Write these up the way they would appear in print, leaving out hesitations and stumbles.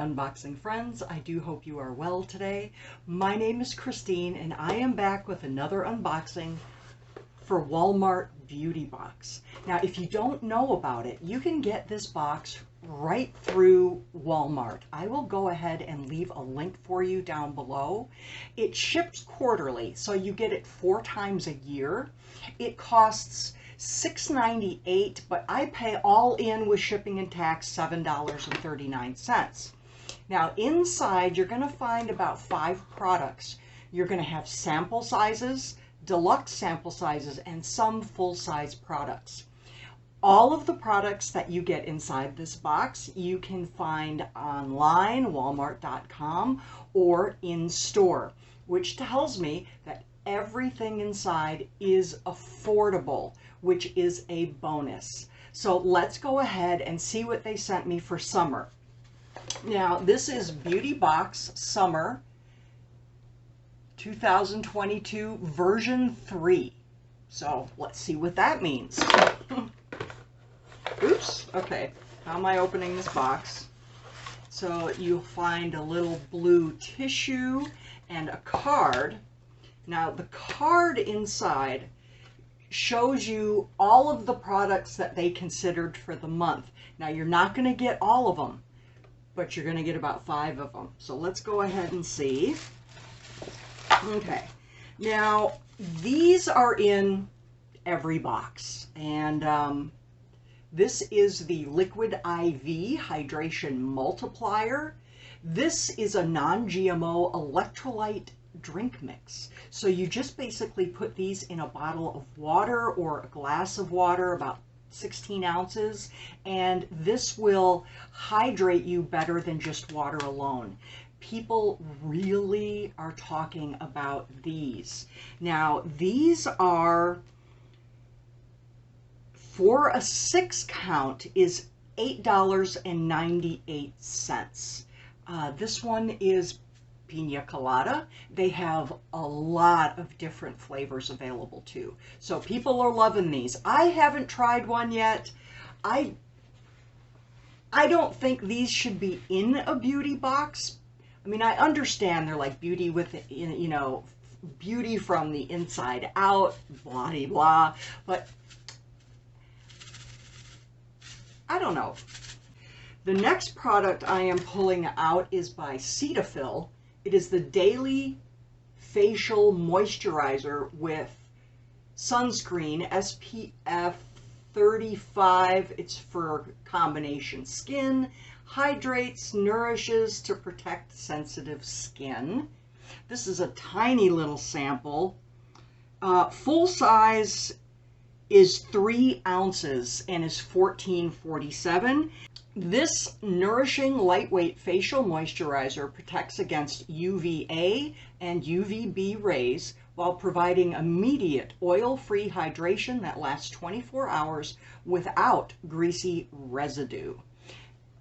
unboxing friends. I do hope you are well today. My name is Christine and I am back with another unboxing for Walmart Beauty Box. Now, if you don't know about it, you can get this box right through Walmart. I will go ahead and leave a link for you down below. It ships quarterly, so you get it 4 times a year. It costs $6.98, but I pay all in with shipping and tax $7.39. Now inside you're going to find about 5 products. You're going to have sample sizes, deluxe sample sizes, and some full-size products. All of the products that you get inside this box you can find online, walmart.com, or in store, which tells me that everything inside is affordable, which is a bonus. So let's go ahead and see what they sent me for summer. Now, this is Beauty Box Summer 2022 version 3. So let's see what that means. Oops, okay, how am I opening this box? So you'll find a little blue tissue and a card. Now the card inside shows you all of the products that they considered for the month. Now you're not going to get all of them, but you're going to get about 5 of them. So let's go ahead and see. Okay, now these are in every box, and this is the Liquid IV Hydration Multiplier. This is a non-GMO electrolyte drink mix. So you just basically put these in a bottle of water or a glass of water, about 16 ounces, and this will hydrate you better than just water alone. People really are talking about these. Now, these are, for a 6 count, is $8.98. This one is Pina Colada. They have a lot of different flavors available too. So people are loving these. I haven't tried one yet. I don't think these should be in a beauty box. I mean, I understand they're like beauty with, you know, beauty from the inside out, blah, blah, blah, but I don't know. The next product I am pulling out is by Cetaphil. It is the Daily Facial Moisturizer with sunscreen, SPF 35. It's for combination skin. Hydrates, nourishes to protect sensitive skin. This is a tiny little sample. Full size is 3 ounces and is $14.47. This nourishing lightweight facial moisturizer protects against UVA and UVB rays while providing immediate oil-free hydration that lasts 24 hours without greasy residue.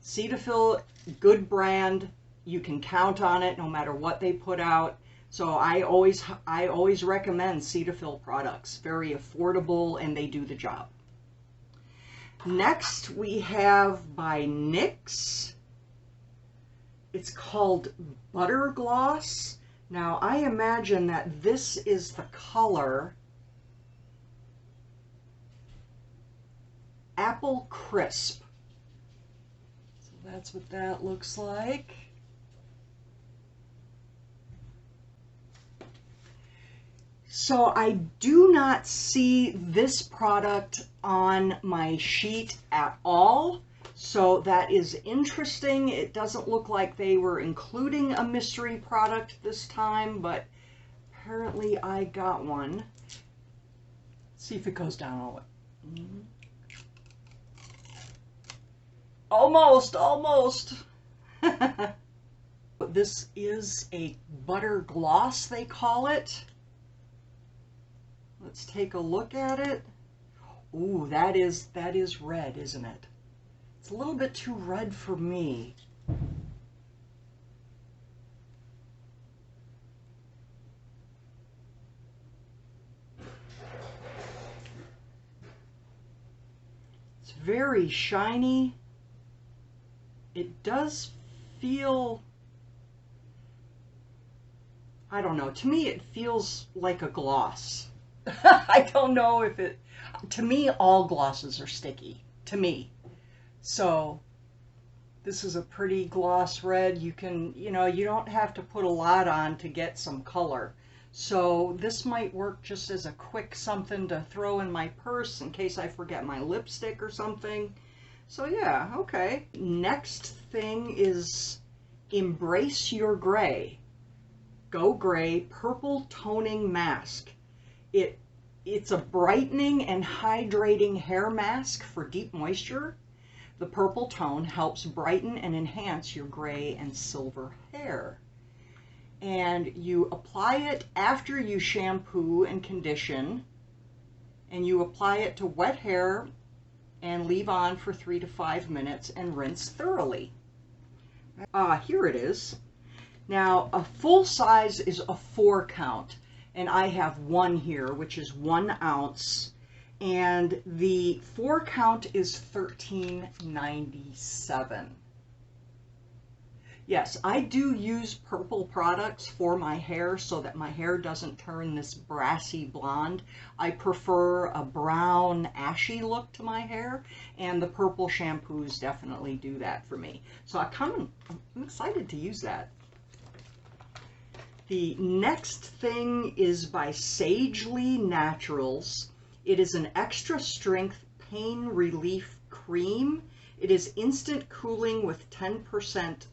Cetaphil, good brand. You can count on it no matter what they put out. So I always recommend Cetaphil products. Very affordable and they do the job. Next we have by NYX. It's called Butter Gloss. Now I imagine that this is the color Apple Crisp. So that's what that looks like. So I do not see this product on my sheet at all. So that is interesting. It doesn't look like they were including a mystery product this time, but apparently I got one. Let's see if it goes down all the way. Almost, almost. This is a butter gloss, they call it. Let's take a look at it. Ooh, that is red, isn't it? It's a little bit too red for me. It's very shiny. It does feel, I don't know, to me it feels like a gloss. I don't know if it, to me all glosses are sticky, to me. So this is a pretty gloss red. You can, you know, you don't have to put a lot on to get some color. So this might work just as a quick something to throw in my purse in case I forget my lipstick or something. So yeah, okay. Next thing is Embrace Your Gray. Go Gray Purple Toning Mask. It's a brightening and hydrating hair mask for deep moisture. The purple tone helps brighten and enhance your gray and silver hair. And you apply it after you shampoo and condition, and you apply it to wet hair and leave on for 3 to 5 minutes and rinse thoroughly. Here it is. Now, a full size is a 4 count, and I have one here, which is 1 ounce, and the 4 count is $13.97. Yes, I do use purple products for my hair so that my hair doesn't turn this brassy blonde. I prefer a brown, ashy look to my hair, and the purple shampoos definitely do that for me. So I'm excited to use that. The next thing is by Sagely Naturals. It is an extra strength pain relief cream. It is instant cooling with 10%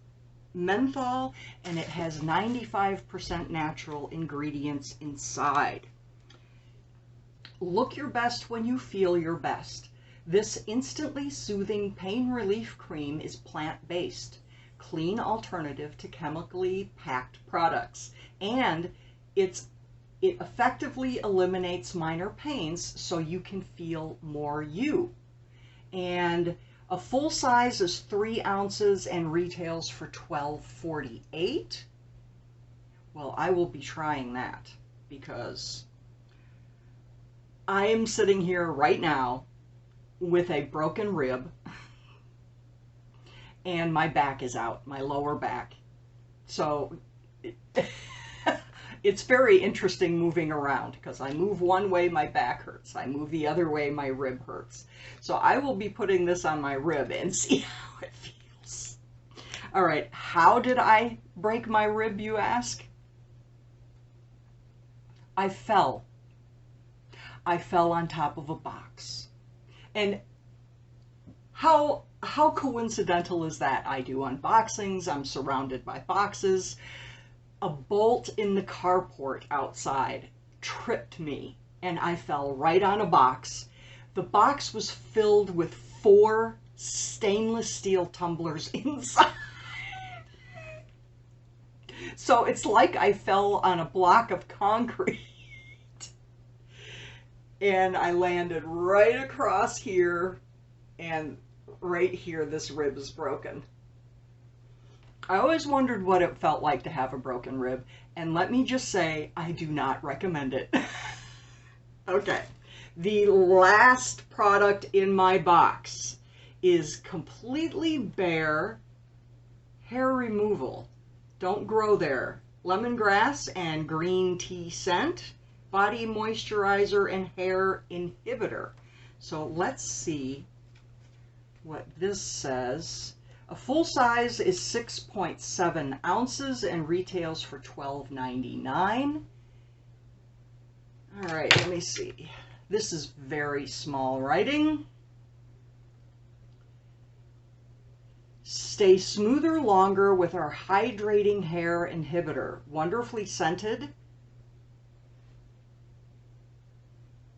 menthol, and it has 95% natural ingredients inside. Look your best when you feel your best. This instantly soothing pain relief cream is plant-based, clean alternative to chemically packed products, and it effectively eliminates minor pains so you can feel more you. And a full size is 3 ounces and retails for $12.48. Well, I will be trying that because I am sitting here right now with a broken rib and my back is out, my lower back. So it's very interesting moving around because I move one way, my back hurts. I move the other way, my rib hurts. So I will be putting this on my rib and see how it feels. All right, how did I break my rib, you ask? I fell. I fell on top of a box. And how coincidental is that? I do unboxings, I'm surrounded by boxes. A bolt in the carport outside tripped me and I fell right on a box. The box was filled with 4 stainless steel tumblers inside. So it's like I fell on a block of concrete. And I landed right across here, and right here this rib is broken. I always wondered what it felt like to have a broken rib, and let me just say, I do not recommend it. Okay, the last product in my box is completely bare hair removal. Don't grow there. Lemongrass and green tea scent, body moisturizer and hair inhibitor. So let's see what this says. A full size is 6.7 ounces and retails for $12.99. All right, let me see. This is very small writing. Stay smoother longer with our hydrating hair inhibitor. Wonderfully scented.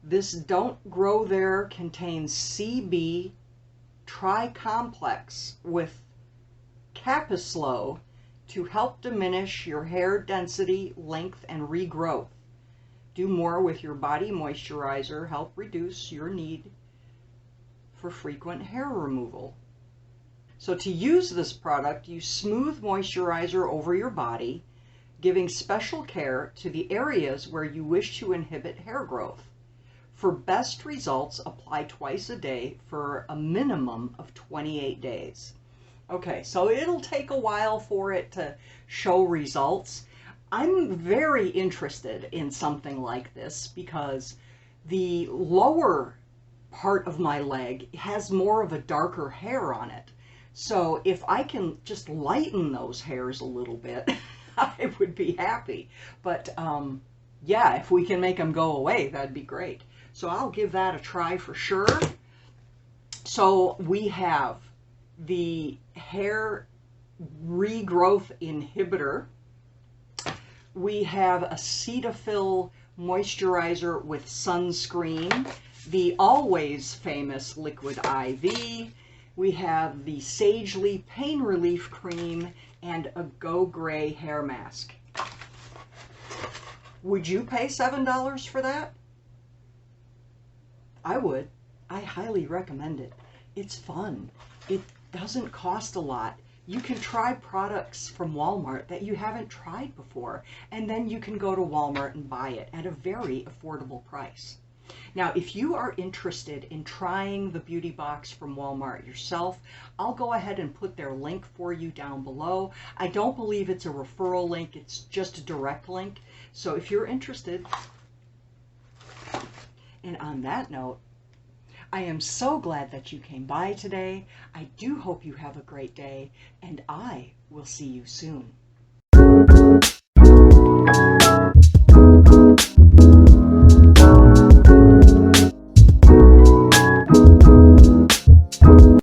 This Don't Grow There contains CB tri-complex with Capislow to help diminish your hair density, length, and regrowth. Do more with your body moisturizer. Help reduce your need for frequent hair removal. So to use this product, use smooth moisturizer over your body, giving special care to the areas where you wish to inhibit hair growth. For best results, apply twice a day for a minimum of 28 days. Okay, so it'll take a while for it to show results. I'm very interested in something like this because the lower part of my leg has more of a darker hair on it. So if I can just lighten those hairs a little bit, I would be happy. But yeah, if we can make them go away, that'd be great. So I'll give that a try for sure. So we have the hair regrowth inhibitor. We have a cetaphil moisturizer with sunscreen, the always famous liquid IV. We have the Sagely pain relief cream and a Go Gray hair mask. Would you pay $7 for that? I would. I highly recommend it. It's fun. It doesn't cost a lot. You can try products from Walmart that you haven't tried before, and then you can go to Walmart and buy it at a very affordable price. Now, if you are interested in trying the beauty box from Walmart yourself, I'll go ahead and put their link for you down below. I don't believe it's a referral link, it's just a direct link. So if you're interested, and on that note, I am so glad that you came by today. I do hope you have a great day, and I will see you soon.